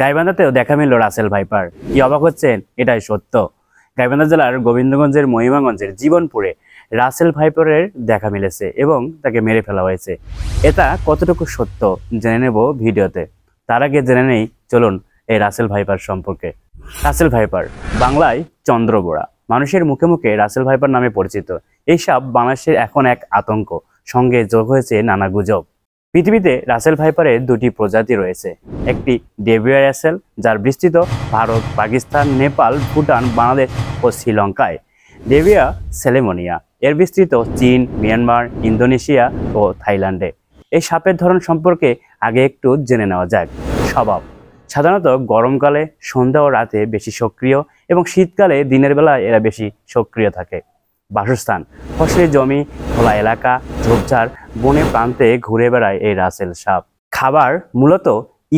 গাইবান্ধাতেও দেখা মিলল Russell viper. কি অবাক হচ্ছেন? এটাই সত্য। গাইবান্ধা জেলার গোবিন্দগঞ্জের মহিমাগঞ্জের জীবনপুরে রাসেল ভাইপারের দেখা মিলেছে এবং তাকে মেরে ফেলা হয়েছে। এটা কতটুকু সত্য জেনে নেব ভিডিওতে। তার আগে জেনে নেই চলুন এই রাসেল ভাইপার সম্পর্কে। রাসেল ভাইপার বাংলায় চন্দ্রবোড়া, মানুষের মুখে মুখে রাসেল ভাইপার নামে পরিচিত। এই সাপ বাংলাদেশের এখন এক আতঙ্ক, সঙ্গে যোগ হয়েছে নানা গুজব। পৃথিবীতে রাসেল ভাইপারের দুটি প্রজাতি রয়েছে। একটি ডেভিয়া রাসেল, যার বিস্তৃত ভারত, পাকিস্তান, নেপাল, ভুটান, বাংলাদেশ ও শ্রীলঙ্কায়। ডেভিয়া সেলেমোনিয়া এর বিস্তৃত চীন, মিয়ানমার, ইন্দোনেশিয়া ও থাইল্যান্ডে। এই সাপের ধরন সম্পর্কে আগে একটু জেনে নেওয়া যাক। স্বভাব: সাধারণত গরমকালে সন্ধ্যা ও রাতে বেশি সক্রিয় এবং শীতকালে দিনের বেলায় এরা বেশি সক্রিয় থাকে। বাসস্থান: ফসলি জমি, খোলা এলাকা, ঝোপঝাড়, বনে প্রান্তে ঘুরে বেড়ায় এই রাসেল সাপ। খাবার মূলত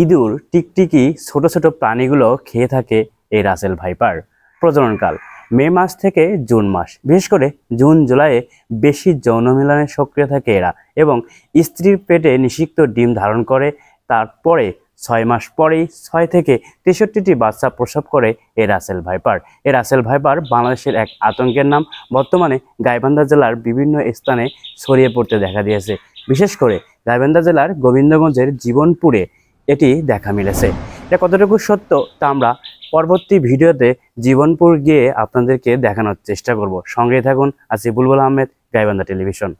ইঁদুর, টিকটিকি, ছোট ছোট প্রাণীগুলো খেয়ে থাকে এই রাসেল ভাইপার। প্রজননকাল: মে মাস থেকে জুন মাস, বিশেষ করে জুন জুলাইয়ে বেশি যৌন মিলনে সক্রিয় থাকে এরা এবং স্ত্রীর পেটে নিষিক্ত ডিম ধারণ করে। তারপরে 6 মাস পরেই 6 থেকে 63টি বাচ্চা প্রসব করে এই রাসেল ভাইপার। এই রাসেল ভাইপার বাংলাদেশের এক আতঙ্কের নাম। বর্তমানে গাইবান্ধা জেলার বিভিন্ন স্থানে ছড়িয়ে পড়তে দেখা দিয়েছে। বিশেষ করে গাইবান্ধা জেলার গোবিন্দগঞ্জের জীবনপুরে এটি দেখা মিলেছে। এটা কতটুকু সত্য তা আমরা পরবর্তী ভিডিওতে জীবনপুর গিয়ে আপনাদেরকে দেখানোর চেষ্টা করব। সঙ্গে থাকুন। আছি বুলবুল আহমেদ, গাইবান্ধা টেলিভিশন।